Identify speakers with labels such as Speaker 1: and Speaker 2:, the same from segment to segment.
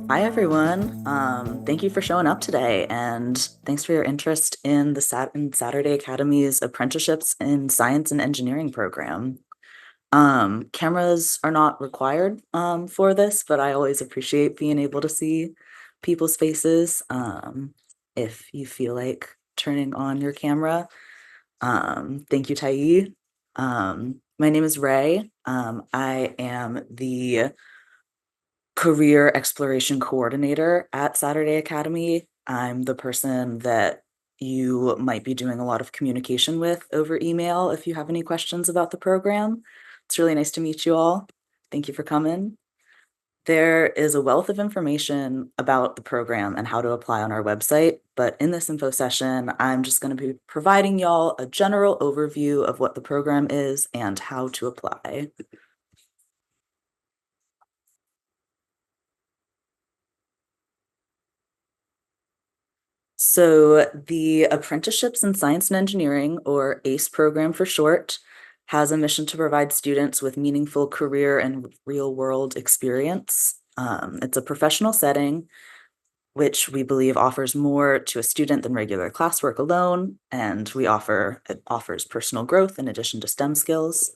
Speaker 1: Hi, everyone. Thank you for showing up today, and thanks for your interest in the Saturday Academy's Apprenticeships in Science and Engineering program. Cameras are not required for this, but I always appreciate being able to see people's faces. If you feel like turning on your camera, thank you, Tai. My name is Ray. I am the career exploration coordinator at Saturday Academy. I'm the person that you might be doing a lot of communication with over email if you have any questions about the program. It's really nice to meet you all. Thank you for coming. There is a wealth of information about the program and how to apply on our website, but in this info session, I'm just going to be providing y'all a general overview of what the program is and how to apply. So the Apprenticeships in Science and Engineering, or ACE program for short, has a mission to provide students with meaningful career and real-world experience. It's a professional setting, which we believe offers more to a student than regular classwork alone, and it offers personal growth in addition to STEM skills.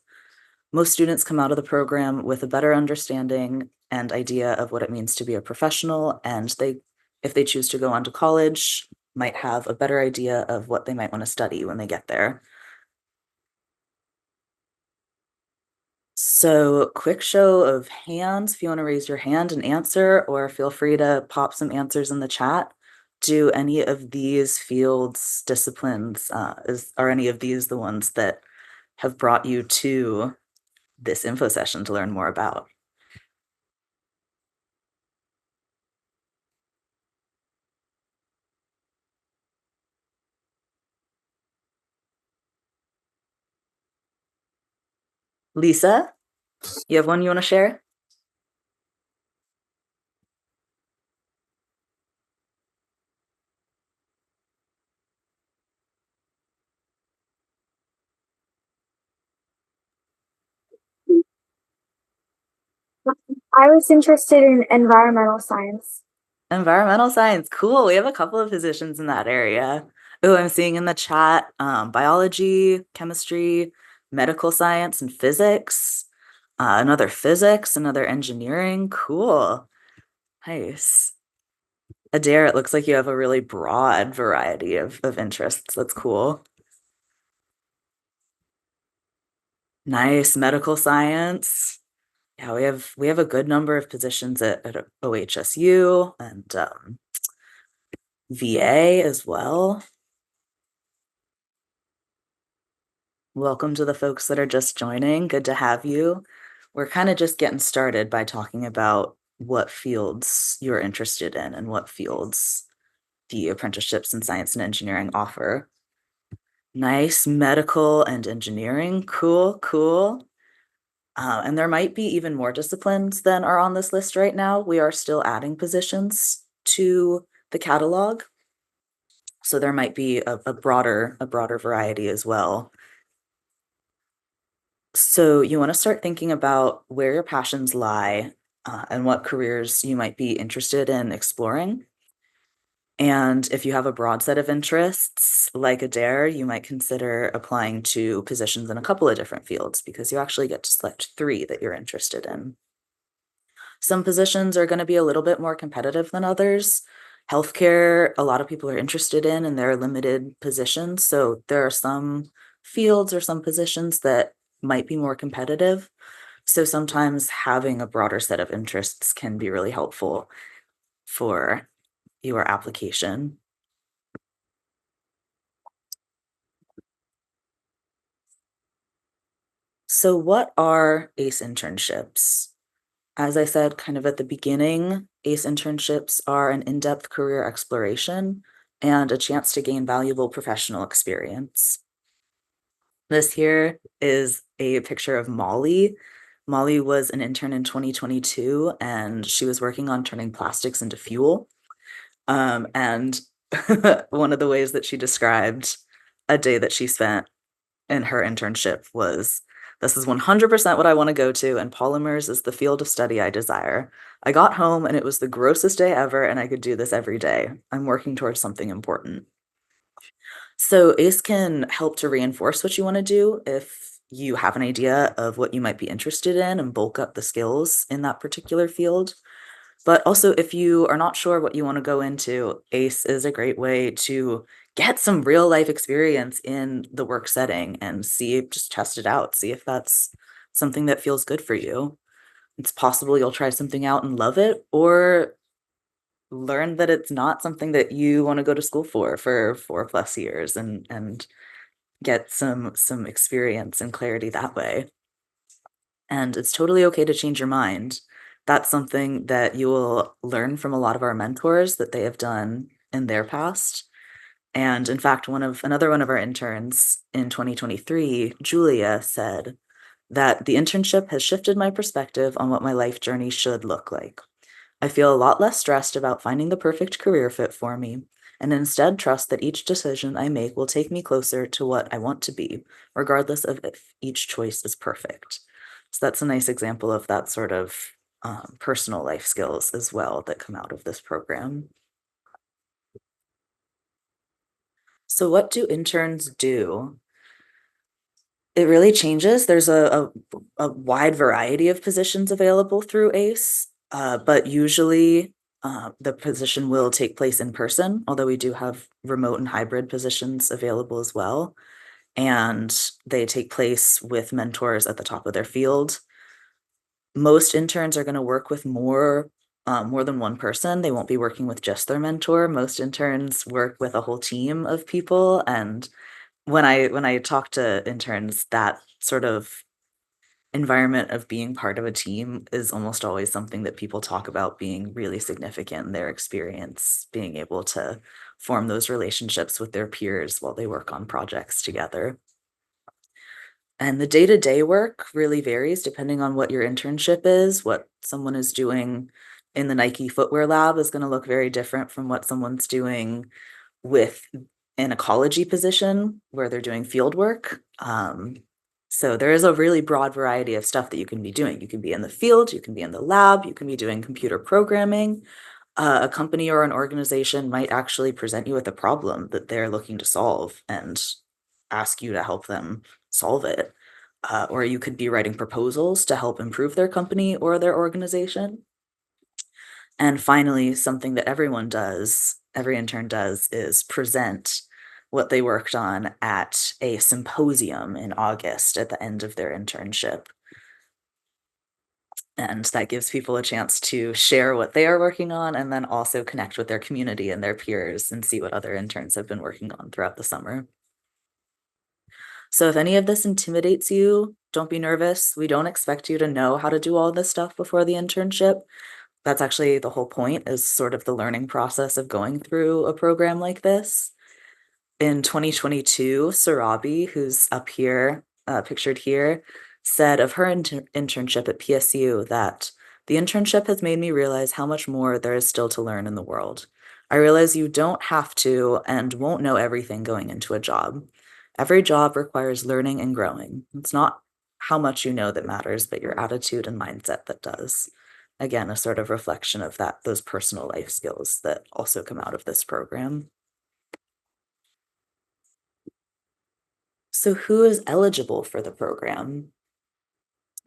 Speaker 1: Most students come out of the program with a better understanding and idea of what it means to be a professional, and if they choose to go on to college, might have a better idea of what they might want to study when they get there. So, quick show of hands if you want to raise your hand and answer, or feel free to pop some answers in the chat. Do any of these fields, disciplines, are any of these the ones that have brought you to this info session to learn more about? Lisa, you have one you want to share?
Speaker 2: I was interested in environmental science.
Speaker 1: Environmental science, cool. We have a couple of positions in that area. Oh, I'm seeing in the chat biology, chemistry, medical science, and physics. Another physics, another engineering. Cool. Nice. Adair, it looks like you have a really broad variety of interests. That's cool. Nice. Medical science. Yeah, we have a good number of positions at OHSU and VA as well. Welcome to the folks that are just joining. Good to have you. We're kind of just getting started by talking about what fields you're interested in and what fields the apprenticeships in science and engineering offer. Nice, medical and engineering. Cool, cool. And there might be even more disciplines than are on this list right now. We are still adding positions to the catalog. So there might be a broader variety as well. So you want to start thinking about where your passions lie, and what careers you might be interested in exploring. And if you have a broad set of interests, like Adair, you might consider applying to positions in a couple of different fields because you actually get to select 3 that you're interested in. Some positions are going to be a little bit more competitive than others. Healthcare, a lot of people are interested in, and there are limited positions. So there are some fields or some positions that might be more competitive. So sometimes having a broader set of interests can be really helpful for your application. So what are ACE internships? As I said kind of at the beginning, ACE internships are an in-depth career exploration and a chance to gain valuable professional experience. This here is a picture of Molly. Molly was an intern in 2022, and she was working on turning plastics into fuel. And one of the ways that she described a day that she spent in her internship was This is 100% what I want to go to, and polymers is the field of study I desire. I got home and it was the grossest day ever, and I could do this every day. I'm working towards something important. So ACE can help to reinforce what you want to do if you have an idea of what you might be interested in and bulk up the skills in that particular field. But also, if you are not sure what you want to go into, ACE is a great way to get some real life experience in the work setting and see, just test it out, see if that's something that feels good for you. It's possible you'll try something out and love it, or learn that it's not something that you want to go to school for 4+ years and get some experience and clarity that way. And it's totally okay to change your mind. That's something that you will learn from a lot of our mentors that they have done in their past. And in fact, another one of our interns in 2023, Julia, said that the internship has shifted my perspective on what my life journey should look like. I feel a lot less stressed about finding the perfect career fit for me, and instead trust that each decision I make will take me closer to what I want to be, regardless of if each choice is perfect. So that's a nice example of that sort of personal life skills as well that come out of this program. So, what do interns do? It really changes. There's a wide variety of positions available through ACE, but usually, the position will take place in person, although we do have remote and hybrid positions available as well, and they take place with mentors at the top of their field. Most interns are gonna work with more than one person. They won't be working with just their mentor. Most interns work with a whole team of people, and when I talk to interns, that sort of environment of being part of a team is almost always something that people talk about being really significant in their experience, being able to form those relationships with their peers while they work on projects together. And the day-to-day work really varies depending on what your internship is. What someone is doing in the Nike footwear lab is gonna look very different from what someone's doing with an ecology position where they're doing field work. So there is a really broad variety of stuff that you can be doing. You can be in the field, you can be in the lab, you can be doing computer programming. A company or an organization might actually present you with a problem that they're looking to solve and ask you to help them solve it. Or you could be writing proposals to help improve their company or their organization. And finally, something that everyone does, every intern does, is present what they worked on at a symposium in August at the end of their internship. And that gives people a chance to share what they are working on and then also connect with their community and their peers and see what other interns have been working on throughout the summer. So if any of this intimidates you, don't be nervous. We don't expect you to know how to do all this stuff before the internship. That's actually the whole point, is sort of the learning process of going through a program like this. In 2022, Sarabi, who's up here, pictured here, said of her internship at PSU that the internship has made me realize how much more there is still to learn in the world. I realize you don't have to and won't know everything going into a job. Every job requires learning and growing. It's not how much you know that matters, but your attitude and mindset that does. Again, a sort of reflection of those personal life skills that also come out of this program. So who is eligible for the program?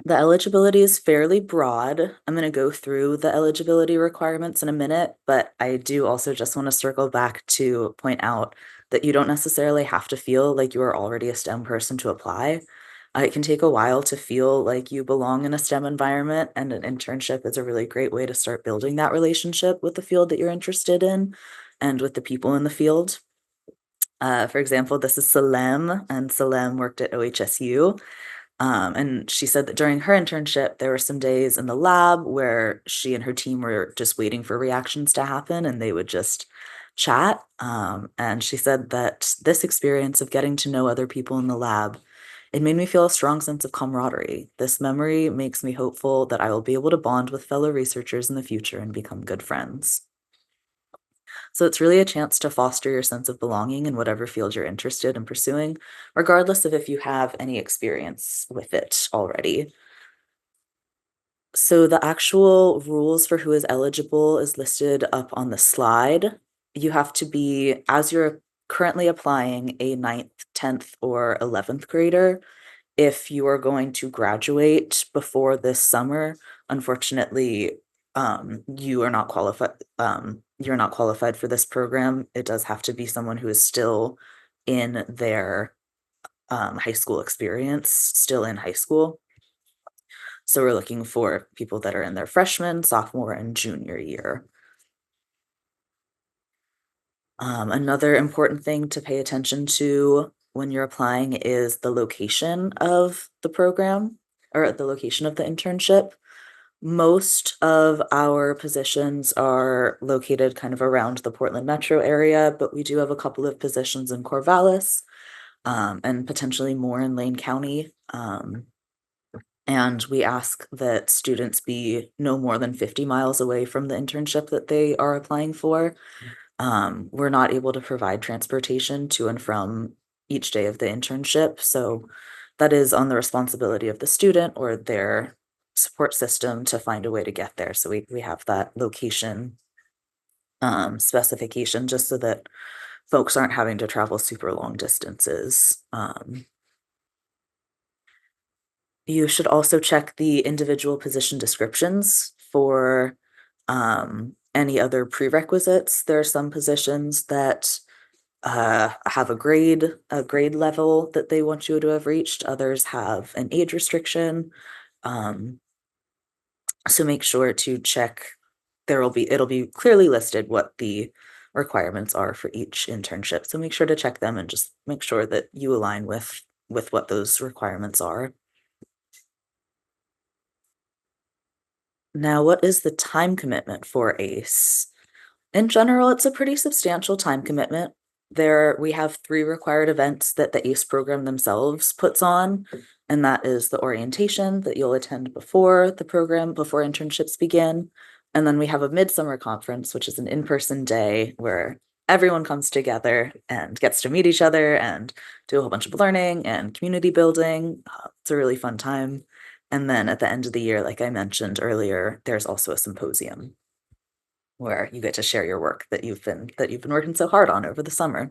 Speaker 1: The eligibility is fairly broad. I'm gonna go through the eligibility requirements in a minute, but I do also just wanna circle back to point out that you don't necessarily have to feel like you are already a STEM person to apply. It can take a while to feel like you belong in a STEM environment, and an internship is a really great way to start building that relationship with the field that you're interested in and with the people in the field. For example, this is Salem, and Salem worked at OHSU. And she said that during her internship, there were some days in the lab where she and her team were just waiting for reactions to happen and they would just chat. And she said that this experience of getting to know other people in the lab, it made me feel a strong sense of camaraderie. This memory makes me hopeful that I will be able to bond with fellow researchers in the future and become good friends. So it's really a chance to foster your sense of belonging in whatever field you're interested in pursuing, regardless of if you have any experience with it already. So the actual rules for who is eligible is listed up on the slide. You have to be, as you're currently applying, a ninth, 10th, or 11th grader. If you are going to graduate before this summer, unfortunately, you are not qualified. You're not qualified for this program. It does have to be someone who is still in their high school experience, still in high school. So we're looking for people that are in their freshman, sophomore, and junior year. Another important thing to pay attention to when you're applying is the location of the program or the location of the internship. Most of our positions are located kind of around the Portland metro area, but we do have a couple of positions in Corvallis, and potentially more in Lane County. And we ask that students be no more than 50 miles away from the internship that they are applying for. We're not able to provide transportation to and from each day of the internship, so that is on the responsibility of the student or their support system to find a way to get there. So we have that location specification just so that folks aren't having to travel super long distances. You should also check the individual position descriptions for any other prerequisites. There are some positions that have a grade level that they want you to have reached. Others have an age restriction. Um, so make sure to check. It'll be clearly listed what the requirements are for each internship. So make sure to check them and just make sure that you align with what those requirements are. Now, what is the time commitment for ACE? In general, it's a pretty substantial time commitment. We have 3 required events that the ACE program themselves puts on, and that is the orientation that you'll attend before the program, before internships begin. And then we have a midsummer conference, which is an in-person day where everyone comes together and gets to meet each other and do a whole bunch of learning and community building. It's a really fun time. And then at the end of the year, like I mentioned earlier, there's also a symposium where you get to share your work that you've been working so hard on over the summer.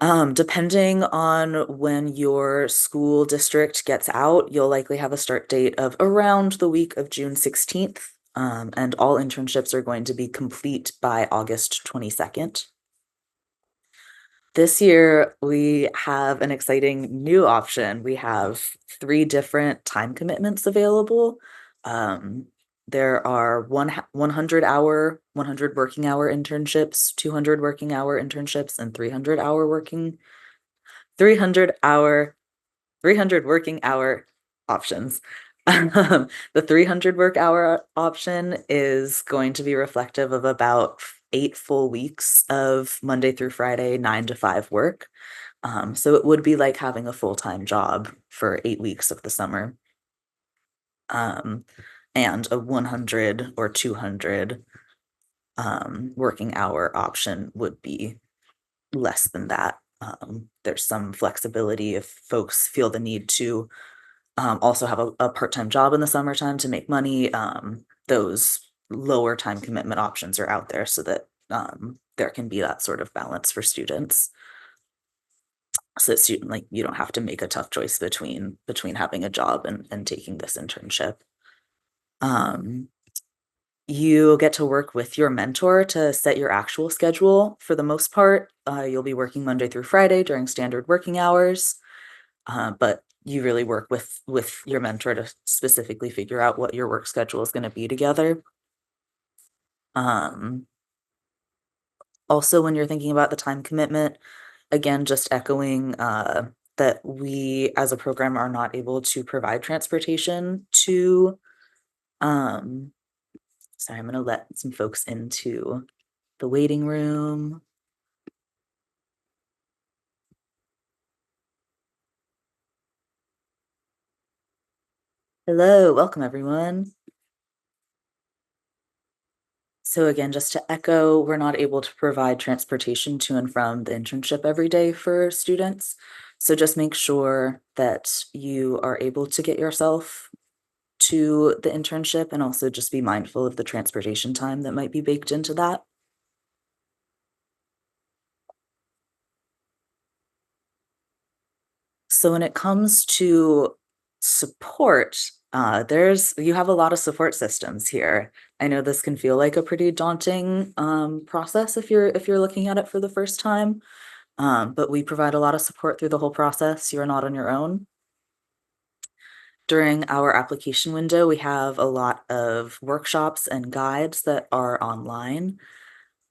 Speaker 1: Depending on when your school district gets out, you'll likely have a start date of around the week of June 16th. And all internships are going to be complete by August 22nd. This year, we have an exciting new option. We have 3 different time commitments available. Um, there are 100 working hour internships, 200 working hour internships, and 300 hour 300 working hour options. The 300 work hour option is going to be reflective of about 8 full weeks of Monday through Friday, 9 to 5 work. So it would be like having a full-time job for 8 weeks of the summer. Um, and a 100 or 200 working hour option would be less than that. There's some flexibility if folks feel the need to also have a part-time job in the summertime to make money. Those lower time commitment options are out there so that there can be that sort of balance for students. So that student, like, you don't have to make a tough choice between having a job and taking this internship. Um, you get to work with your mentor to set your actual schedule. For the most part, you'll be working Monday through Friday during standard working hours. But you really work with your mentor to specifically figure out what your work schedule is going to be together. Um, Also, when you're thinking about the time commitment, again, just echoing that we as a program are not able to provide transportation to. Um, Sorry, I'm going to let some folks into the waiting room. Hello, welcome everyone. So again, just to echo, we're not able to provide transportation to and from the internship every day for students. So just make sure that you are able to get yourself to the internship and also just be mindful of the transportation time that might be baked into that. So when it comes to support, you have a lot of support systems here. I know this can feel like a pretty daunting process if you're looking at it for the first time, but we provide a lot of support through the whole process. You're not on your own. During our application window, we have a lot of workshops and guides that are online.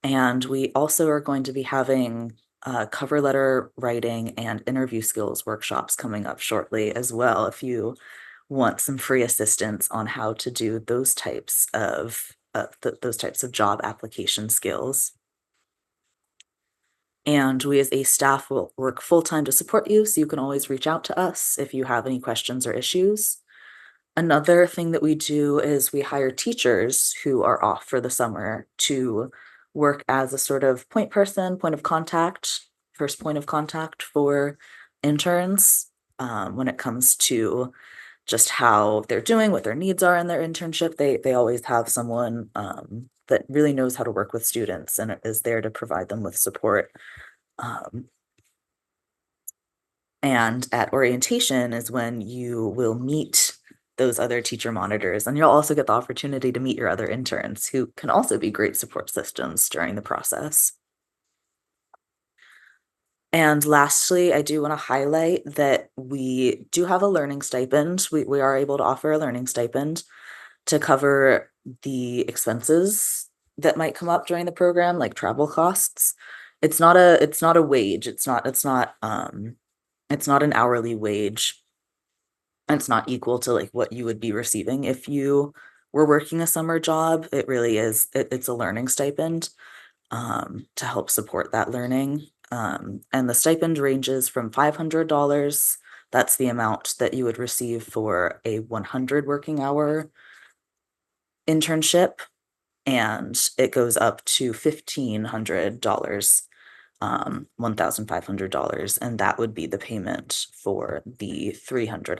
Speaker 1: And we also are going to be having cover letter writing and interview skills workshops coming up shortly as well, if you want some free assistance on how to do those types of job application skills. And we as a staff will work full-time to support you, so you can always reach out to us if you have any questions or issues. Another thing that we do is we hire teachers who are off for the summer to work as a sort of point person, point of contact, first point of contact for interns when it comes to just how they're doing, what their needs are in their internship. They always have someone that really knows how to work with students and is there to provide them with support. Um, and at orientation is when you will meet those other teacher monitors, and you'll also get the opportunity to meet your other interns who can also be great support systems during the process. And lastly, I do want to highlight that we do have a learning stipend. We are able to offer a learning stipend to cover the expenses that might come up during the program, like travel costs. It's not a wage. It's not an hourly wage. And it's not equal to like what you would be receiving if you were working a summer job. It really is, it's a learning stipend to help support that learning. And the stipend ranges from $500. That's the amount that you would receive for a 100 working hour internship. And it goes up to $1,500, $1,500. And that would be the payment for the 300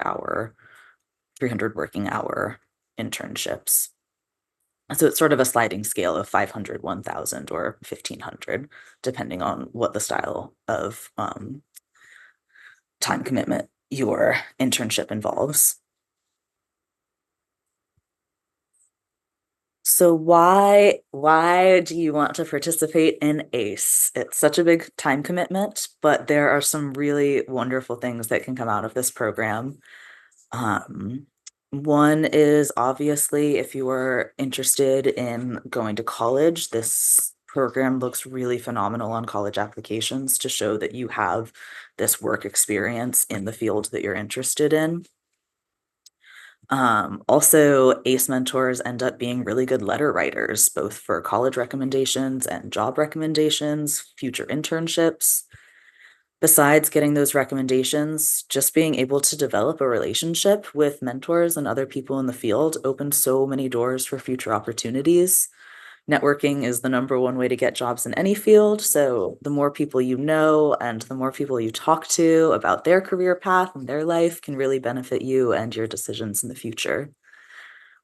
Speaker 1: working hour internships. So it's sort of a sliding scale of 500, 1,000, or 1,500, depending on what the style of time commitment your internship involves. So why do you want to participate in ACE? It's such a big time commitment, but there are some really wonderful things that can come out of this program. Um, One is obviously if you are interested in going to college, this program looks really phenomenal on college applications to show that you have this work experience in the field that you're interested in. Also, ACE mentors end up being really good letter writers, both for college recommendations and job recommendations, future internships. Besides getting those recommendations, just being able to develop a relationship with mentors and other people in the field opens so many doors for future opportunities. Networking is the number one way to get jobs in any field. So the more people you know and the more people you talk to about their career path and their life can really benefit you and your decisions in the future.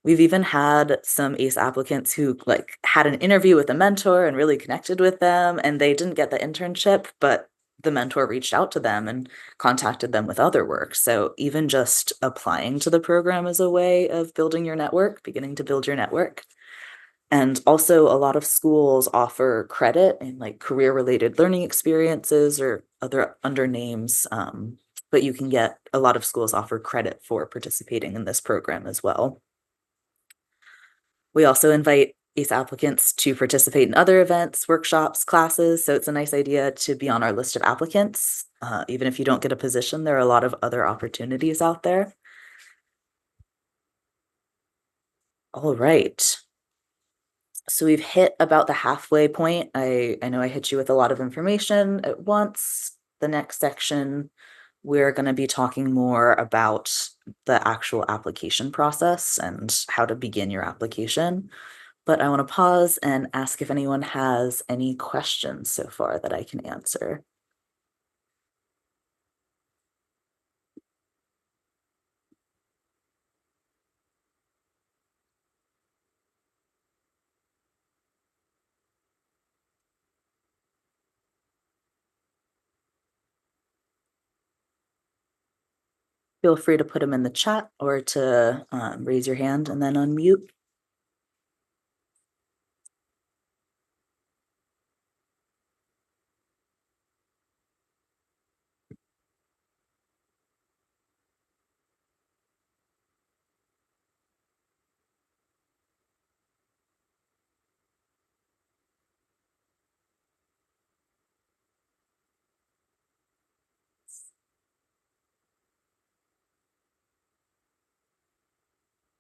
Speaker 1: We've even had some ACE applicants who like had an interview with a mentor and really connected with them, and they didn't get the internship, but the mentor reached out to them and contacted them with other work. So even just applying to the program is a way of building your network, beginning to build your network. And also, a lot of schools offer credit in like career related learning experiences or other under names. But you can get a lot of schools offer credit for participating in this program as well. We also invite ACE applicants to participate in other events, workshops, classes. So it's a nice idea to be on our list of applicants. Even if you don't get a position, there are a lot of other opportunities out there. All right. So we've hit about the halfway point. I know I hit you with a lot of information at once. The next section, we're going to be talking more about the actual application process and how to begin your application. but I want to pause and ask if anyone has any questions so far that I can answer. Feel free to put them in the chat or to raise your hand and then unmute.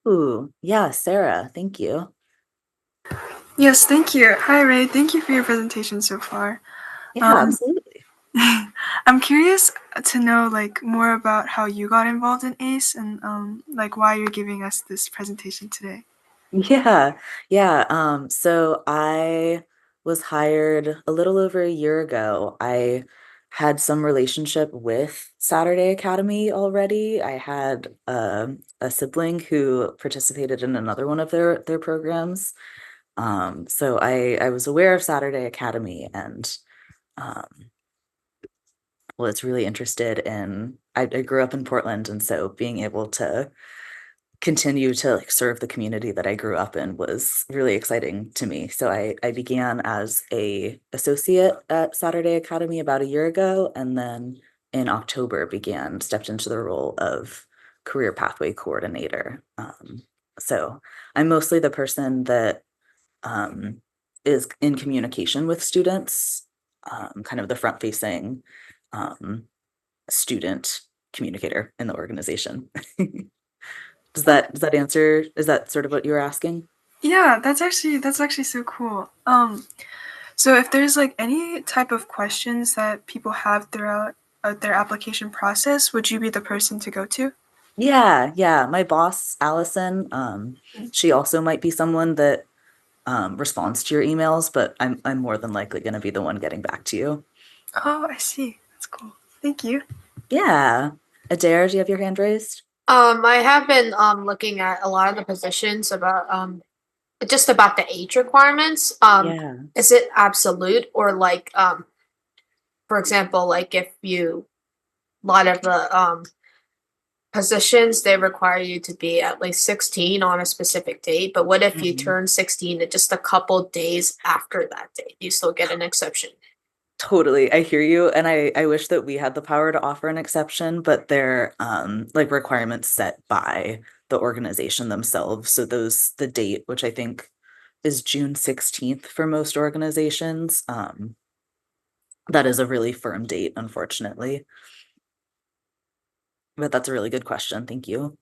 Speaker 1: Ooh, yeah, Sarah, thank you.
Speaker 3: Yes, thank you. Hi, Ray. Thank you for your presentation so far.
Speaker 1: Yeah,
Speaker 3: Um,
Speaker 1: absolutely.
Speaker 3: I'm curious to know like more about how you got involved in ACE and like why you're giving us this presentation today.
Speaker 1: Yeah, yeah. So I was hired a little over a year ago. I had some relationship with Saturday Academy already. I had a sibling who participated in another one of their programs. So I was aware of Saturday Academy and um, was really interested in. I grew up in Portland, and so being able to continue to like serve the community that I grew up in was really exciting to me. So I began as a associate at Saturday Academy about a year ago, and then in October stepped into the role of career pathway coordinator. So I'm mostly the person that um, is in communication with students, kind of the front facing um, student communicator in the organization.
Speaker 3: Oh,
Speaker 1: Does that answer, is that sort of what you were asking?
Speaker 3: yeah, that's actually so cool. So if there's like any type of questions that people have throughout their application process, would you be the person to go to?
Speaker 1: Yeah, yeah. My boss, Allison, she also might be someone that responds to your emails, but I'm more than likely going to be the one getting back to you.
Speaker 3: Oh, I see. That's cool. Thank you.
Speaker 1: Yeah. Adair, do you have your hand raised?
Speaker 4: I have been looking at a lot of the positions about just about the age requirements.
Speaker 1: Yeah.
Speaker 4: Is it absolute or like for example, like if you a lot of the positions they require you to be at least 16 on a specific date, but what if you
Speaker 1: Mhm.
Speaker 4: turn 16 just a couple days after that date? You still get an exception.
Speaker 1: Totally. I hear you. And I wish that we had the power to offer an exception, but they're like requirements set by the organization themselves. So the date, which I think is June 16th for most organizations, that is a really firm date, unfortunately. But that's a really good question. Thank you.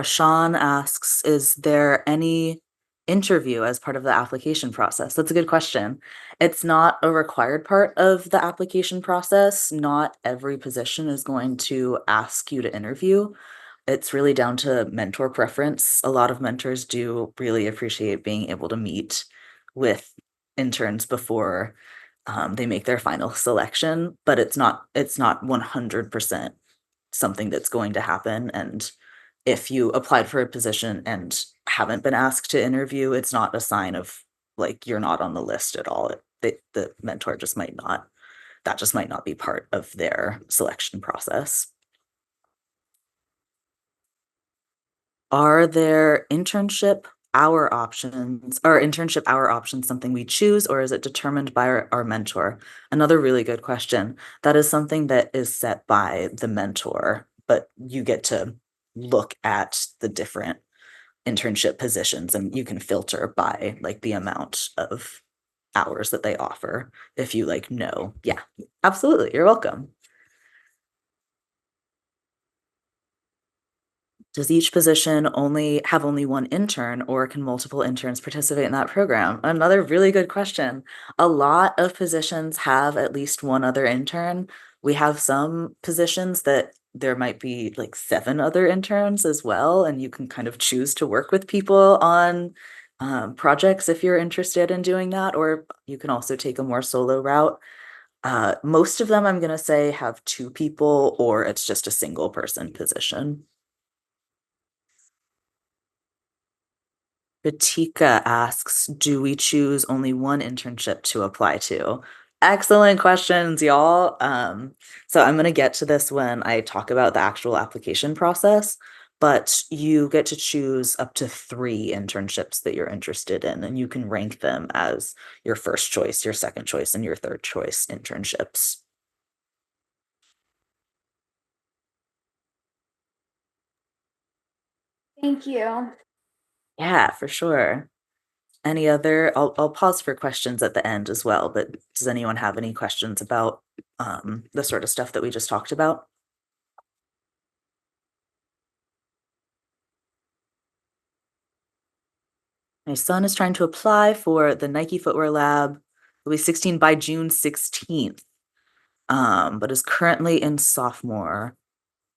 Speaker 1: Sean asks, is there any interview as part of the application process? That's a good question. It's not a required part of the application process. Not every position is going to ask you to interview. It's really down to mentor preference. A lot of mentors do really appreciate being able to meet with interns before they make their final selection, but it's not 100% something that's going to happen. And if you applied for a position and haven't been asked to interview, it's not a sign of like you're not on the list at all. The mentor just might not, that just might not be part of their selection process. Are there internship hour options something we choose, or is it determined by our mentor? Another really good question. That is something that is set by the mentor, but you get to look at the different internship positions and you can filter by like the amount of hours that they offer if you like know. Yeah, absolutely. You're welcome. Does each position only have only one intern, or can multiple interns participate in that program? Another really good question. A lot of positions have at least one other intern. We have some positions that there might be like 7 other interns as well, and you can kind of choose to work with people on projects if you're interested in doing that, or you can also take a more solo route. Most of them, I'm going to say, have 2 people or it's just a single person position. Batika asks, do we choose only one internship to apply to? Excellent questions, y'all. So I'm going to get to this when I talk about the actual application process, but you get to choose up to 3 internships that you're interested in, and you can rank them as your first choice, your second choice, and your third choice internships.
Speaker 2: Thank you.
Speaker 1: Yeah, for sure. Any other, I'll pause for questions at the end as well, but does anyone have any questions about the sort of stuff that we just talked about? My son is trying to apply for the Nike Footwear Lab. He'll be 16 by June 16th, but is currently in sophomore.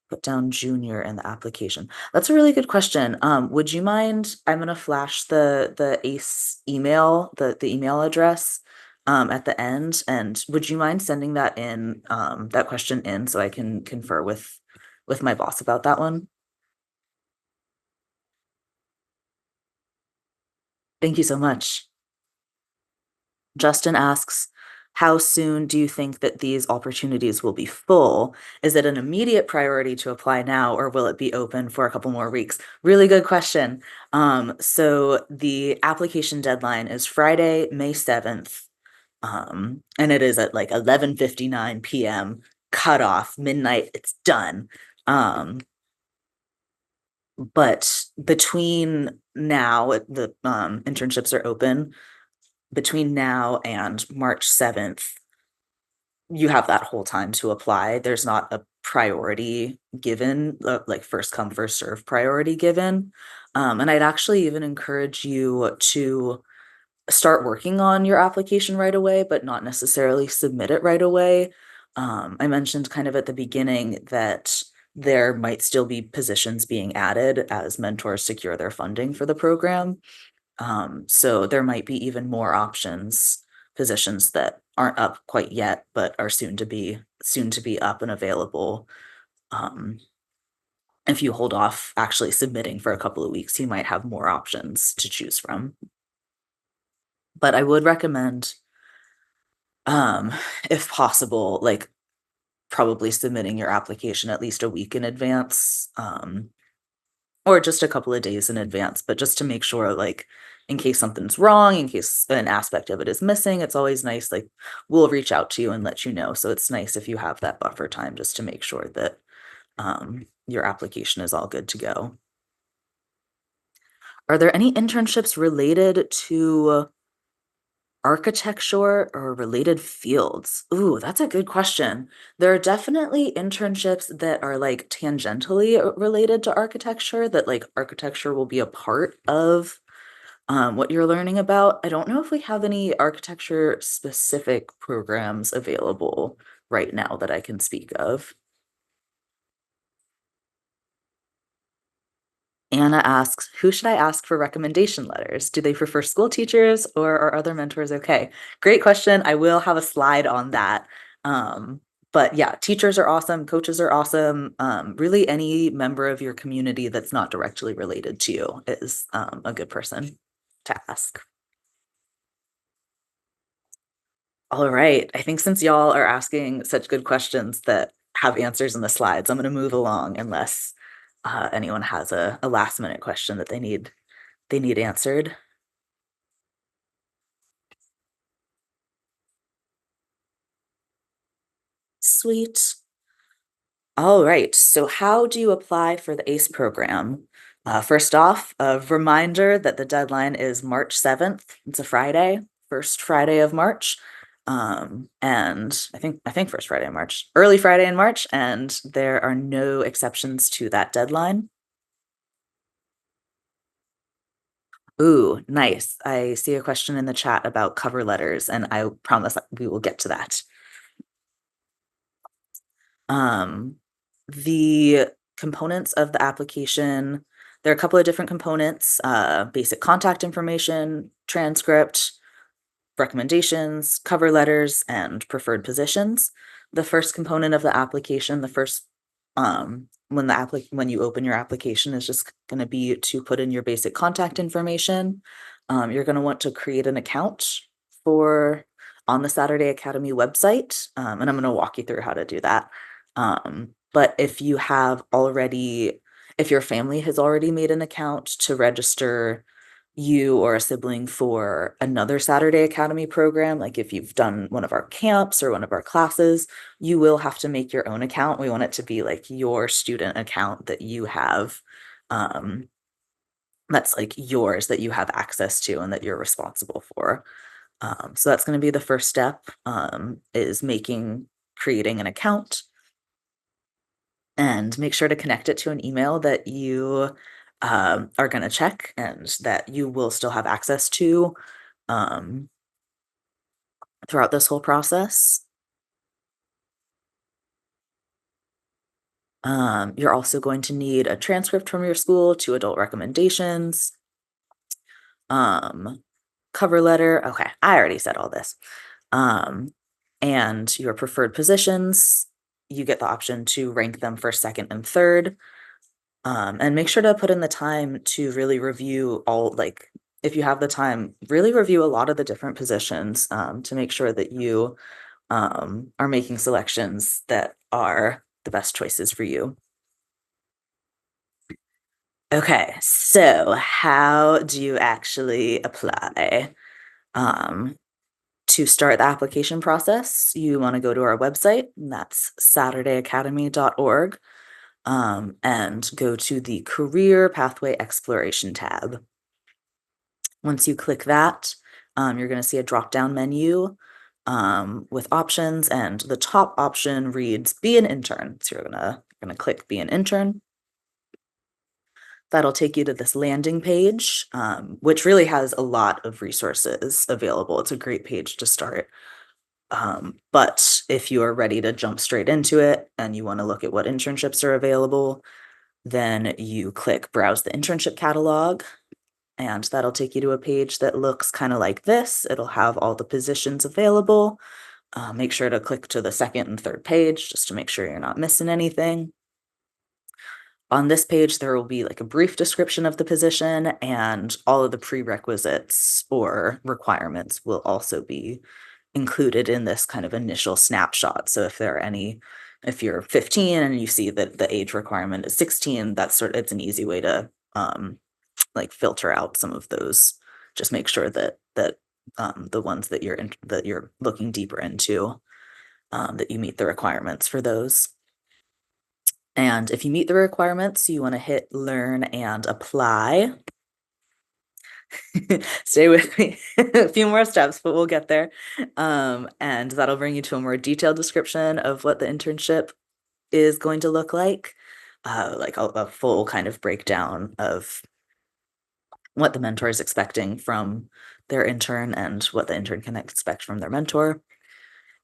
Speaker 1: Put down junior in the application. That's a really good question. Would you mind? I'm gonna flash the ACE email, the email address at the end, and would you mind sending that in, that question in so I can confer with my boss about that one? Thank you so much. Justin asks, how soon do you think that these opportunities will be full? Is it an immediate priority to apply now, or will it be open for a couple more weeks? Really good question. So the application deadline is Friday, May 7th. And it is at like 11:59 p.m. cutoff, midnight, it's done. But between now, the internships are open between now and March 7th, you have that whole time to apply. There's not a priority given, like first come, first serve priority given. And I'd actually even encourage you to start working on your application right away, but not necessarily submit it right away. I mentioned kind of at the beginning that there might still be positions being added as mentors secure their funding for the program. So there might be even more options, positions that aren't up quite yet, but are soon to be up and available. Um, if you hold off actually submitting for a couple of weeks, you might have more options to choose from. But I would recommend, um, if possible, like probably submitting your application at least a week in advance. Or just a couple of days in advance, but just to make sure, like, in case something's wrong, in case an aspect of it is missing, it's always nice, like, we'll reach out to you and let you know. So it's nice if you have that buffer time just to make sure that your application is all good to go. Are there any internships related to architecture or related fields? Ooh, that's a good question. There are definitely internships that are like tangentially related to architecture, that like architecture will be a part of what you're learning about. I don't know if we have any architecture specific programs available right now that I can speak of. Anna asks, who should I ask for recommendation letters? Do they prefer school teachers or are other mentors okay? Great question. I will have a slide on that. But yeah, teachers are awesome, coaches are awesome. Really, any member of your community that's not directly related to you is a good person to ask. All right. I think since y'all are asking such good questions that have answers in the slides, I'm going to move along unless anyone has a last minute question that they need answered. Sweet. All right. So how do you apply for the ACE program? First off, a reminder that the deadline is March 7th. It's a Friday, first Friday of March. And I think first Friday in March, early Friday in March, and there are no exceptions to that deadline. Ooh, nice. I see a question in the chat about cover letters, and I promise that we will get to that. The components of the application, there are a couple of different components, basic contact information, transcript, recommendations, cover letters, and preferred positions. The first component of the application, the first when you open your application is just going to be to put in your basic contact information. You're going to want to create an account for on the Saturday Academy website, and I'm going to walk you through how to do that. But if you have already, if your family has already made an account to register you or a sibling for another Saturday Academy program, like if you've done one of our camps or one of our classes, you will have to make your own account. We want it to be like your student account that you have, that's like yours, that you have access to and that you're responsible for. So that's going to be the first step, is creating an account, and make sure to connect it to an email that you are going to check and that you will still have access to um, throughout this whole process. You're also going to need a transcript from your school, 2 adult recommendations, cover letter. Okay, I already said all this. And your preferred positions, you get the option to rank them first, second, and third. And make sure to put in the time to really review like, if you have the time, really review a lot of the different positions, to make sure that you are making selections that are the best choices for you. Okay, so how do you actually apply? To start the application process, you want to go to our website, and that's saturdayacademy.org, and go to the Career Pathway Exploration tab. Once you click that, you're going to see a drop-down menu with options, and the top option reads Be an Intern. So you're gonna click Be an Intern. That'll take you to this landing page, which really has a lot of resources available. It's a great page to start. But if you are ready to jump straight into it and you want to look at what internships are available, then you click Browse the Internship Catalog, and that'll take you to a page that looks kind of like this. It'll have all the positions available. Make sure to click to the second and third page just to make sure you're not missing anything. On this page, there will be like a brief description of the position, and all of the prerequisites or requirements will also be included in this kind of initial snapshot. So if you're 15 and you see that the age requirement is 16, it's an easy way to like filter out some of those. Just make sure that the ones that you're looking deeper into, that you meet the requirements for those. And if you meet the requirements, you want to hit Learn and Apply. Stay with me. A few more steps, but we'll get there. And that'll bring you to a more detailed description of what the internship is going to look like a full kind of breakdown of what the mentor is expecting from their intern and what the intern can expect from their mentor.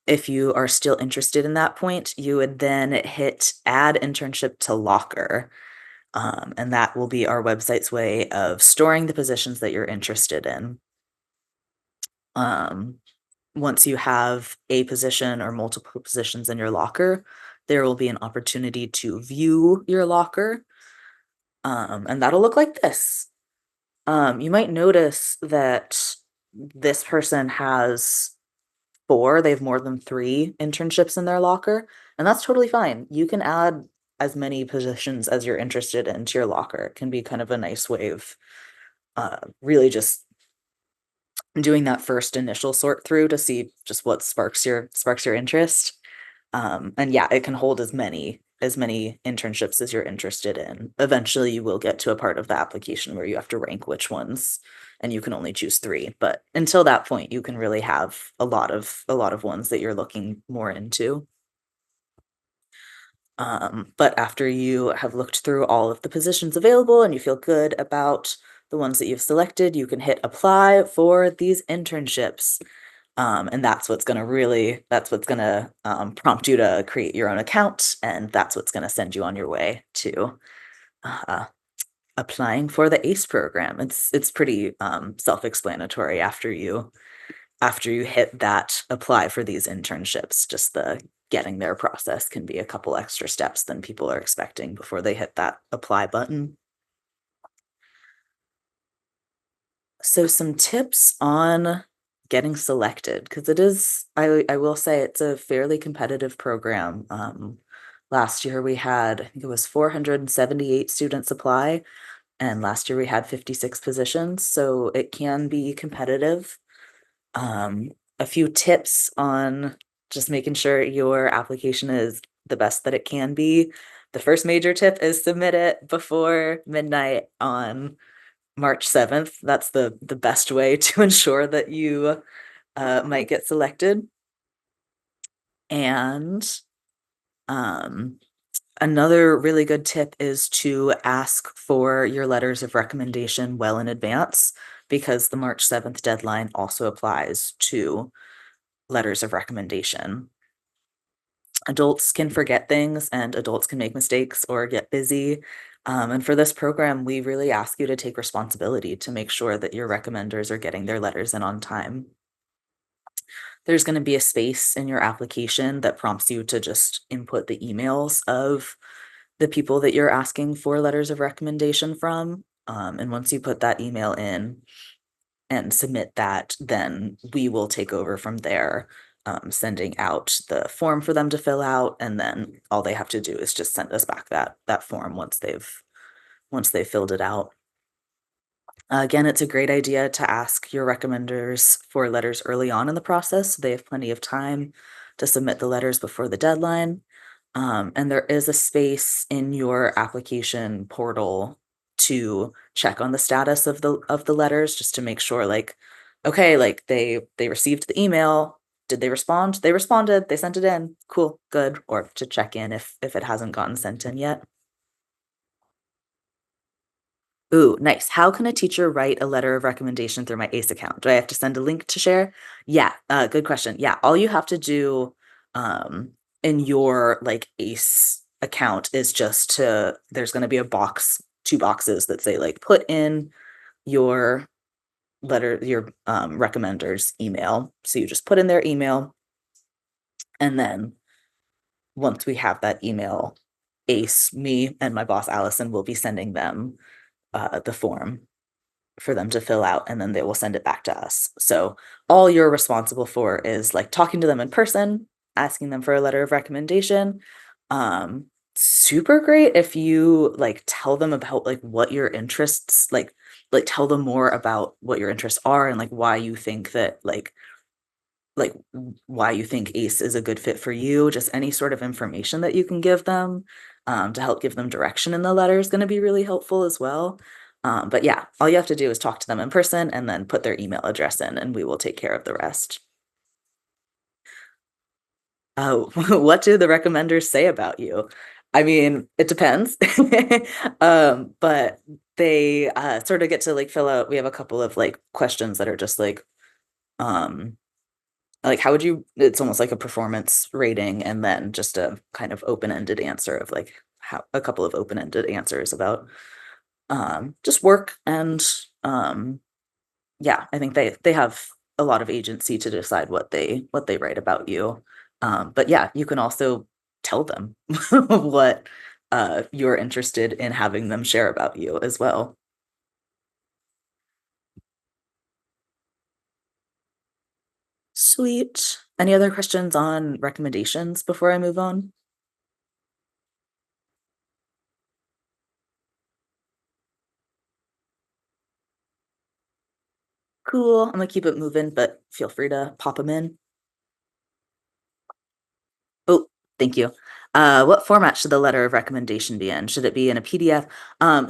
Speaker 1: If you are still interested in that point, you would then hit Add Internship to Locker. And that will be our website's way of storing the positions that you're interested in. Once you have a position or multiple positions in your locker, there will be an opportunity to view your locker. And that'll look like this. You might notice that this person has 4, they have more than 3 internships in their locker, and that's totally fine. You can add as many positions as you're interested in to your locker. It can be kind of a nice way of really just doing that first initial sort through to see just what sparks your interest. And yeah, it can hold as many internships as you're interested in. Eventually you will get to a part of the application where you have to rank which ones, and you can only choose 3. But until that point, you can really have a lot of ones that you're looking more into. But after you have looked through all of the positions available and you feel good about the ones that you've selected, you can hit apply for these internships. And that's what's gonna prompt you to create your own account, and that's what's gonna send you on your way to uh, applying for the ACE program. It's pretty self-explanatory after you hit that apply for these internships. Just the getting there process can be a couple extra steps than people are expecting before they hit that apply button. So some tips on getting selected, because I will say it's a fairly competitive program. Last year we had, I think it was 478 students apply, and last year we had 56 positions, so it can be competitive. A few tips on just making sure your application is the best that it can be. The first major tip is submit it before midnight on March 7th. That's the best way to ensure that you might get selected. And um, another really good tip is to ask for your letters of recommendation well in advance, because the March 7th deadline also applies to letters of recommendation. Adults can forget things and adults can make mistakes or get busy. And for this program, we really ask you to take responsibility to make sure that your recommenders are getting their letters in on time. There's going to be a space in your application that prompts you to just input the emails of the people that you're asking for letters of recommendation from. And once you put that email in and submit that, then we will take over from there, sending out the form for them to fill out, and then all they have to do is just send us back that form once they've filled it out. Again, it's a great idea to ask your recommenders for letters early on in the process, so they have plenty of time to submit the letters before the deadline. And there is a space in your application portal to check on the status of the letters, just to make sure, like, okay, like they received the email. Did they respond? They responded, they sent it in. Cool, good. Or to check in if it hasn't gotten sent in yet. Ooh, nice. How can a teacher write a letter of recommendation through my ACE account? Do I have to send a link to share? Yeah, good question. Yeah, all you have to do in your like ACE account is there's going to be two boxes that say like put in your your recommender's email. So you just put in their email, and then once we have that email, ACE, me and my boss Allison will be sending them the form for them to fill out, and then they will send it back to us. So all you're responsible for is like talking to them in person, asking them for a letter of recommendation. Super great if you like tell them about like what your interests like tell them more about what your interests are, and like why you think that like why you think ACE is a good fit for you. Just any sort of information that you can give them to help give them direction in the letter is going to be really helpful as well. But yeah, all you have to do is talk to them in person and then put their email address in, and we will take care of the rest. Oh, what do the recommenders say about you? I mean, it depends. But they sort of get to like fill out, we have a couple of like questions that are just um, like how would you, it's almost like a performance rating, and then just a kind of open-ended answer of like how a couple of open-ended answers about just work. And yeah, I think they have a lot of agency to decide what they write about you. But yeah, you can also tell them what you're interested in having them share about you as well. Sweet. Any other questions on recommendations before I move on? Cool. I'm gonna keep it moving, but feel free to pop them in. Oh, thank you. What format should the letter of recommendation be in? Should it be in a PDF?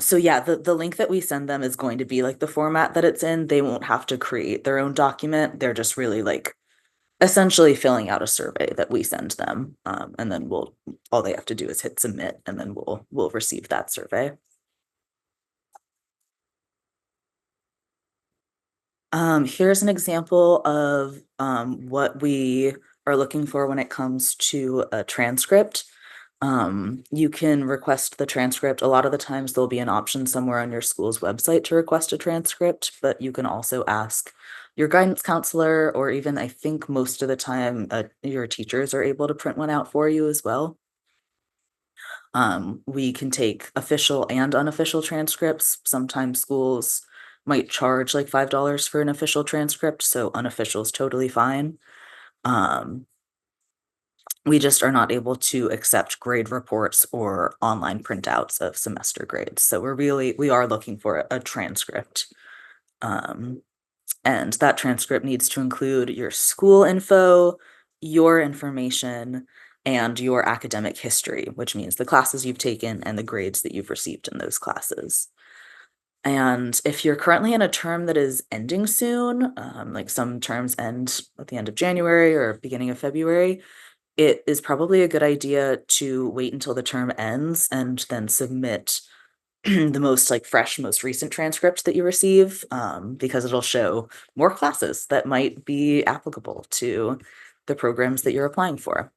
Speaker 1: So yeah, the link that we send them is going to be like the format that it's in. They won't have to create their own document. They're just really like essentially filling out a survey that we send them. And then all they have to do is hit submit, and then we'll receive that survey. Here's an example of what we are looking for when it comes to a transcript. You can request the transcript. A lot of the times there'll be an option somewhere on your school's website to request a transcript, but you can also ask your guidance counselor, or even I think most of the time your teachers are able to print one out for you as well. We can take official and unofficial transcripts. Sometimes schools might charge like $5 for an official transcript, so unofficial is totally fine. Um, we just are not able to accept grade reports or online printouts of semester grades. So we are looking for a transcript. Um, and that transcript needs to include your school info, your information, and your academic history, which means the classes you've taken and the grades that you've received in those classes. And if you're currently in a term that is ending soon, like some terms end at the end of January or beginning of February, it is probably a good idea to wait until the term ends and then submit the most like fresh, most recent transcript that you receive, because it'll show more classes that might be applicable to the programs that you're applying for.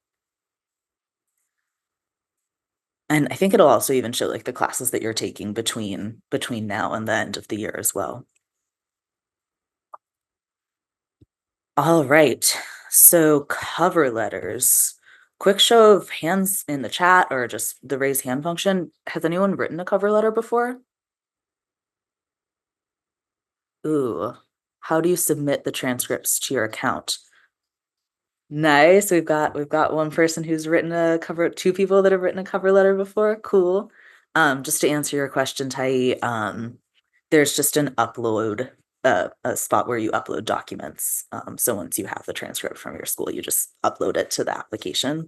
Speaker 1: And I think it'll also even show like the classes that you're taking between now and the end of the year as well. All right. So cover letters. Quick show of hands in the chat or just the raise hand function. Has anyone written a cover letter before? Ooh, how do you submit the transcripts to your account? Nice. We've got one person who's written a cover, two people that have written a cover letter before. Cool. Just to answer your question, Tai, there's just an upload, a spot where you upload documents. So once you have the transcript from your school, you just upload it to the application.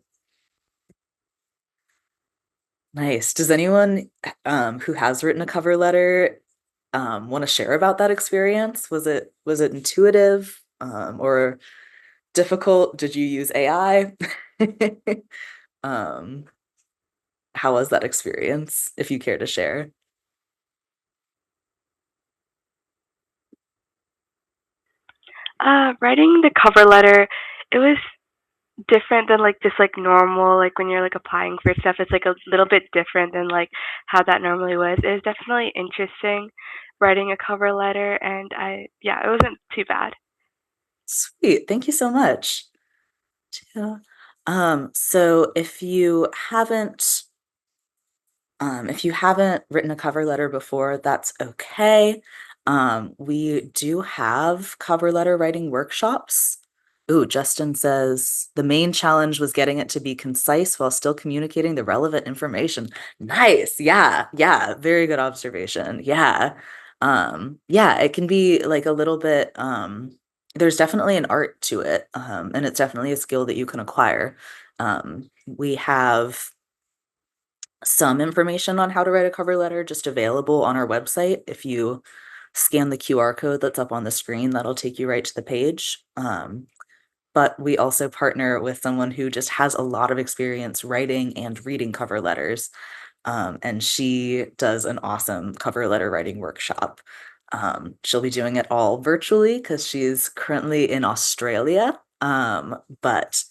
Speaker 1: Nice. Does anyone who has written a cover letter want to share about that experience? Was it intuitive or difficult? Did you use AI? Um, how was that experience, if you care to share?
Speaker 5: Writing the cover letter, it was different than like just like normal, like when you're like applying for stuff. It's like a little bit different than like how that normally was. It was definitely interesting writing a cover letter, and yeah, it wasn't too bad.
Speaker 1: Sweet. Thank you so much. Yeah. So if you haven't written a cover letter before, that's okay. We do have cover letter writing workshops. Ooh, Justin says the main challenge was getting it to be concise while still communicating the relevant information. Nice. Yeah. Yeah. Very good observation. Yeah. Yeah, it can be like a little bit, there's definitely an art to it. And it's definitely a skill that you can acquire. We have some information on how to write a cover letter just available on our website. If you scan the QR code that's up on the screen, that'll take you right to the page. But we also partner with someone who just has a lot of experience writing and reading cover letters. And she does an awesome cover letter writing workshop. She'll be doing it all virtually because she's currently in Australia. But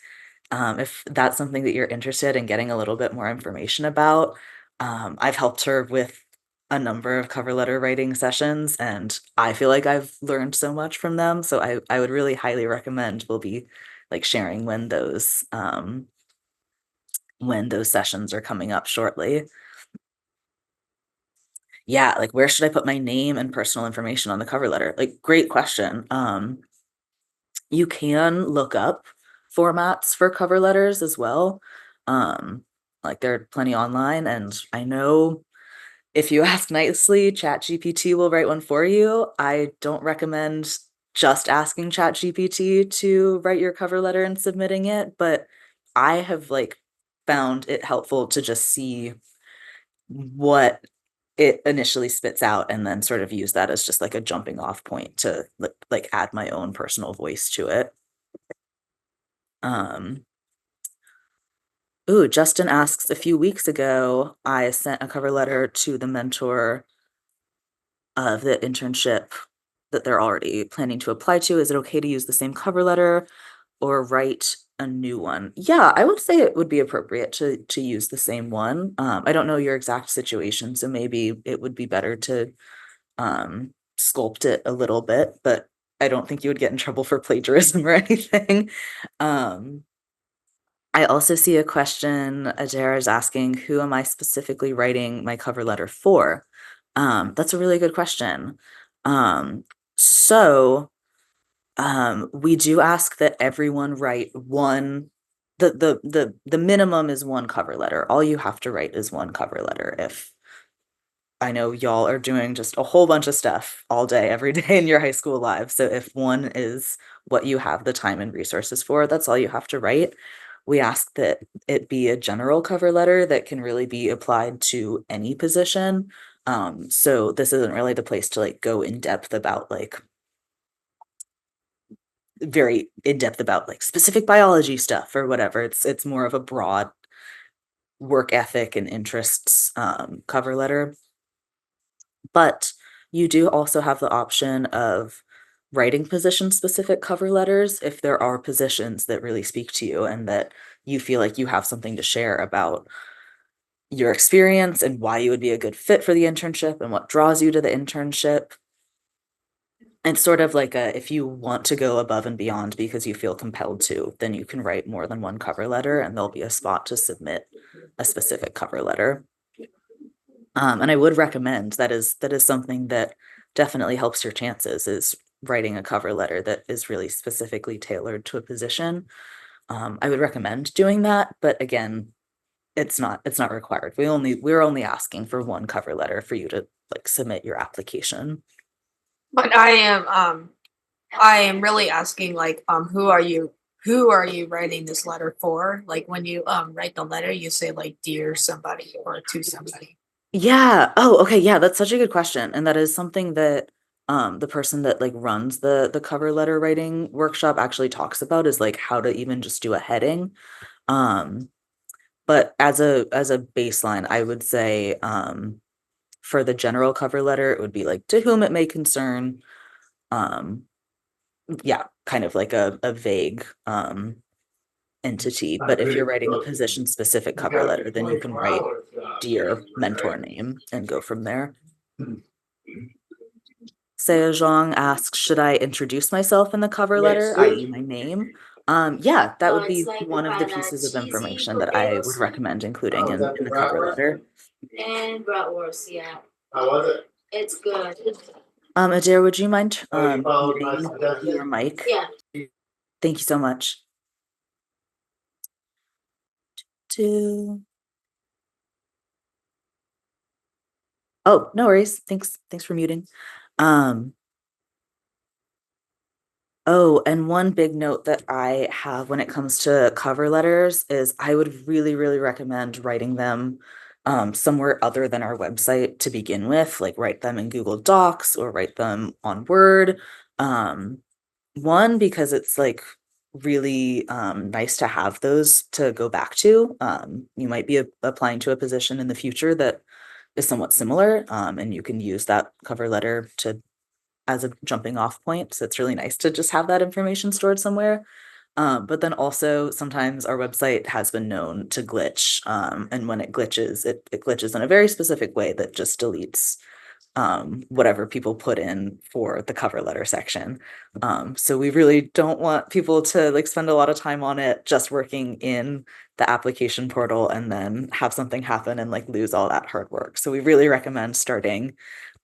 Speaker 1: if that's something that you're interested in getting a little bit more information about, I've helped her with a number of cover letter writing sessions, and I feel like I've learned so much from them. So I would really highly recommend we'll be like sharing when those sessions are coming up shortly. Yeah, like where should I put my name and personal information on the cover letter? Like, great question. You can look up formats for cover letters as well. Like there are plenty online, and I know if you ask nicely, ChatGPT will write one for you. I don't recommend just asking ChatGPT to write your cover letter and submitting it, but I have like found it helpful to just see what it initially spits out and then sort of use that as just like a jumping off point to like add my own personal voice to it. Um, ooh, Justin asks, a few weeks ago, I sent a cover letter to the mentor of the internship that they're already planning to apply to? Is it okay to use the same cover letter or write a new one? Yeah, I would say it would be appropriate to use the same one. I don't know your exact situation, so maybe it would be better to sculpt it a little bit, but I don't think you would get in trouble for plagiarism or anything. Um, I also see a question Adair is asking, who am I specifically writing my cover letter for? That's a really good question. Um, so we do ask that everyone write one, the minimum is one cover letter. All you have to write is one cover letter. If I know y'all are doing just a whole bunch of stuff all day, every day in your high school lives. So if one is what you have the time and resources for, that's all you have to write. We ask that it be a general cover letter that can really be applied to any position. So this isn't really the place to like go in depth about like very in depth about like specific biology stuff or whatever. It's more of a broad work ethic and interests cover letter. But you do also have the option of writing position specific cover letters if there are positions that really speak to you and that you feel like you have something to share about your experience and why you would be a good fit for the internship and what draws you to the internship. It's sort of like a, if you want to go above and beyond because you feel compelled to, then you can write more than one cover letter and there'll be a spot to submit a specific cover letter. And I would recommend that is something that definitely helps your chances is writing a cover letter that is really specifically tailored to a position. I would recommend doing that, but again, it's not required. We're only asking for one cover letter for you to like submit your application.
Speaker 4: But I am really asking like who are you writing this letter for? Like when you write the letter, you say like dear somebody or to somebody.
Speaker 1: Yeah. Oh, okay. Yeah, that's such a good question. And that is something that the person that like runs the cover letter writing workshop actually talks about is like how to even just do a heading. Um, but as a baseline, I would say for the general cover letter, it would be like to whom it may concern. Um, yeah, kind of like a vague entity. But if you're writing a position specific cover letter, then you can write dear mentor name and go from there. Seo Zhang asks, should I introduce myself in the cover letter, i.e. my name? Yeah, that would be one of the pieces of information that I would recommend including in the cover letter.
Speaker 4: And bratwurst, yeah.
Speaker 6: How was it?
Speaker 4: It's good.
Speaker 1: Adair, would you mind
Speaker 6: Oh, you followed my
Speaker 1: muting your
Speaker 6: suggestion?
Speaker 1: mic?
Speaker 4: Yeah.
Speaker 1: Thank you so much. Oh, no worries. Thanks for muting. Oh, and one big note that I have when it comes to cover letters is I would really, really recommend writing them somewhere other than our website to begin with, like write them in Google Docs or write them on Word. Um, one, because it's like really nice to have those to go back to. You might be applying to a position in the future that is somewhat similar, and you can use that cover letter to as a jumping off point. So it's really nice to just have that information stored somewhere. But then also sometimes our website has been known to glitch. And when it glitches, it glitches in a very specific way that just deletes whatever people put in for the cover letter section. So we really don't want people to like spend a lot of time on it just working in the application portal and then have something happen and like lose all that hard work. So we really recommend starting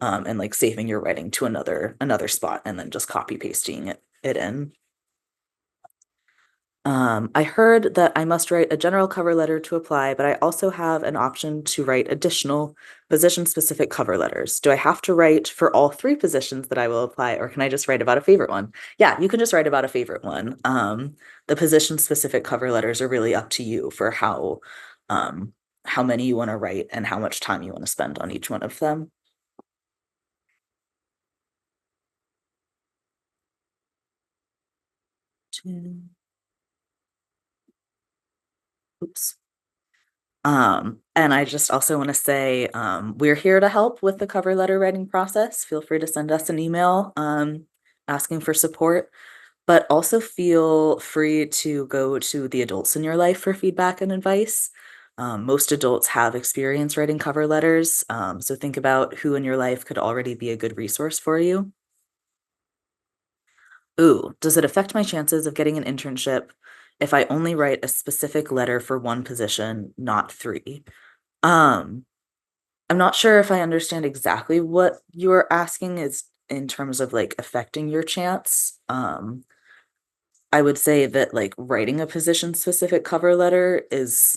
Speaker 1: and like saving your writing to another spot and then just copy pasting it in. I heard that I must write a general cover letter to apply, but I also have an option to write additional position-specific cover letters. Do I have to write for all three positions that I will apply, or can I just write about a favorite one? Yeah, you can just write about a favorite one. The position-specific cover letters are really up to you for how many you want to write and how much time you want to spend on each one of them. Oops. And I just also want to say, we're here to help with the cover letter writing process. Feel free to send us an email, asking for support, but also feel free to go to the adults in your life for feedback and advice. Most adults have experience writing cover letters, so think about who in your life could already be a good resource for you. Ooh, does it affect my chances of getting an internship if I only write a specific letter for one position, not three? Um, I'm not sure if I understand exactly what you're asking is in terms of like affecting your chance. I would say that like writing a position specific cover letter is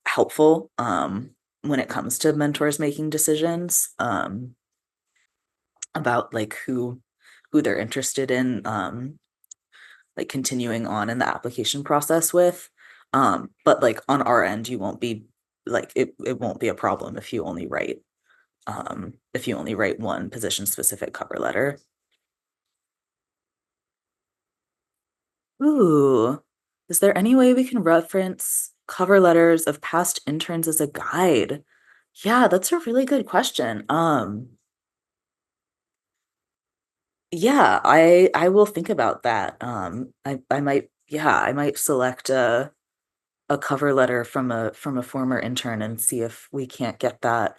Speaker 1: helpful when it comes to mentors making decisions about like who they're interested in like continuing on in the application process with. But like on our end, you won't be like it won't be a problem if you only write one position specific cover letter. Ooh, is there any way we can reference cover letters of past interns as a guide? Yeah, that's a really good question. Yeah, I will think about that. I might yeah, I might select a cover letter from a former intern and see if we can't get that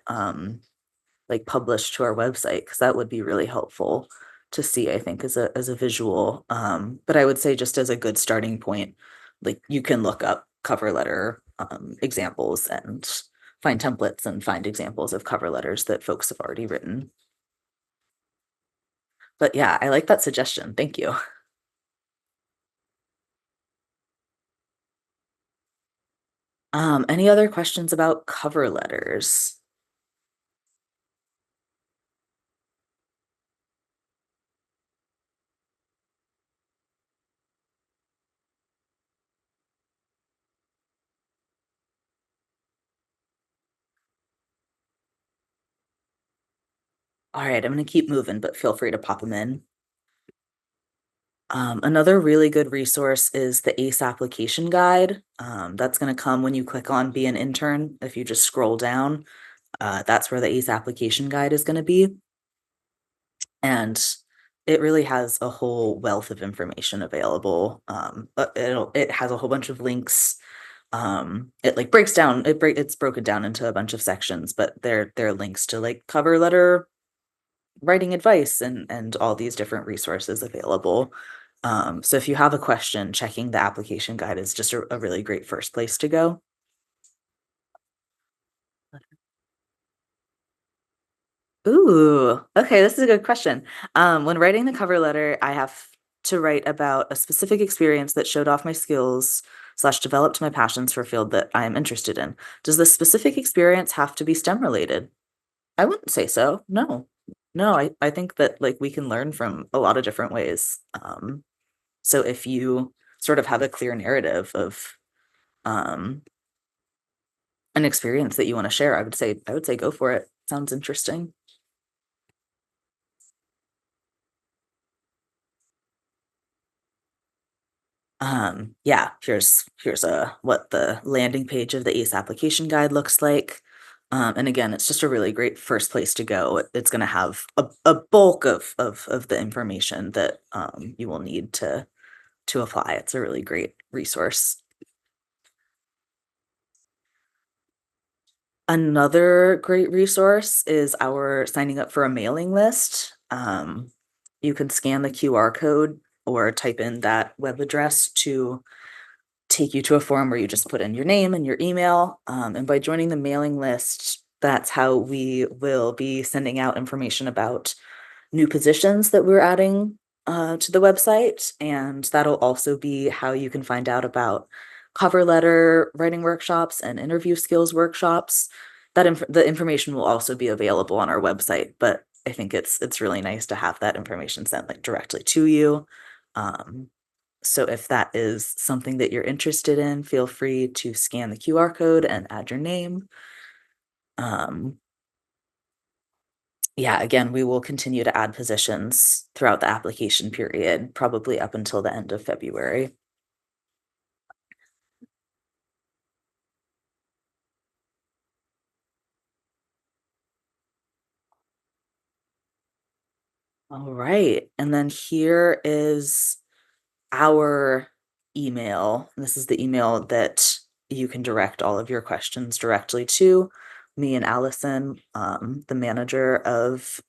Speaker 1: like published to our website because that would be really helpful to see, I think, as a visual. But I would say just as a good starting point, like you can look up cover letter examples and find templates and find examples of cover letters that folks have already written. But yeah, I like that suggestion. Thank you. Any other questions about cover letters? All right, I'm gonna keep moving, but feel free to pop them in. Another really good resource is the ACE application guide. That's going to come when you click on Be an Intern. If you just scroll down, that's where the ACE application guide is going to be. And it really has a whole wealth of information available. It has a whole bunch of links. It like breaks down, it's broken down into a bunch of sections, but there are links to like cover letter writing advice and all these different resources available. So if you have a question, checking the application guide is just a really great first place to go. Ooh, okay, this is a good question. When writing the cover letter, I have to write about a specific experience that showed off my skills slash developed my passions for a field that I am interested in. Does the specific experience have to be STEM related? I wouldn't say so. No. No, I think that like we can learn from a lot of different ways. So if you sort of have a clear narrative of um, an experience that you want to share, I would say go for it. Sounds interesting. Yeah, here's what the landing page of the ACE application guide looks like. And again, it's just a really great first place to go. It's going to have a bulk of the information that you will need to apply. It's a really great resource. Another great resource is our signing up for a mailing list. You can scan the QR code or type in that web address to take you to a form where you just put in your name and your email. And by joining the mailing list, that's how we will be sending out information about new positions that we're adding to the website. And that'll also be how you can find out about cover letter writing workshops and interview skills workshops. The information will also be available on our website, but I think it's really nice to have that information sent like directly to you. Um, so if that is something that you're interested in, feel free to scan the QR code and add your name. Um, yeah, again, we will continue to add positions throughout the application period, probably up until the end of February. All right. And then here is our email. This is the email that you can direct all of your questions directly to. Me and Allison, the manager of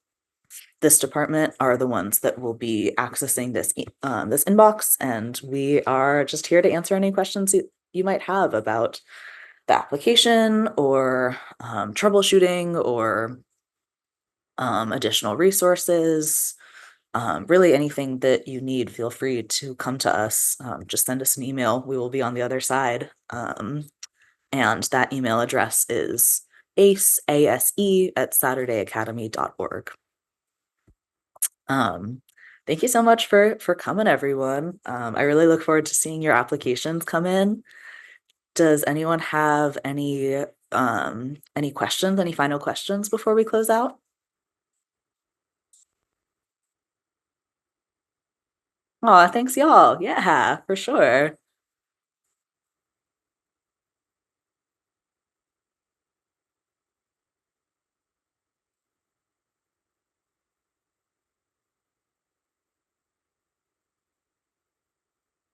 Speaker 1: this department, are the ones that will be accessing this inbox, and we are just here to answer any questions you might have about the application or troubleshooting or additional resources. Really anything that you need, feel free to come to us. Just send us an email. We will be on the other side. And that email address is ASE at SaturdayAcademy.org. Thank you so much for coming, everyone. I really look forward to seeing your applications come in. Does anyone have any questions, any final questions before we close out? Oh, thanks y'all. Yeah, for sure.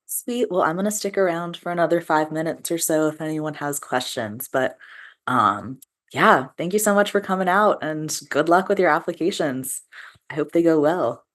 Speaker 1: Sweet. Well, I'm gonna stick around for another 5 minutes or so if anyone has questions. But yeah, thank you so much for coming out and good luck with your applications. I hope they go well.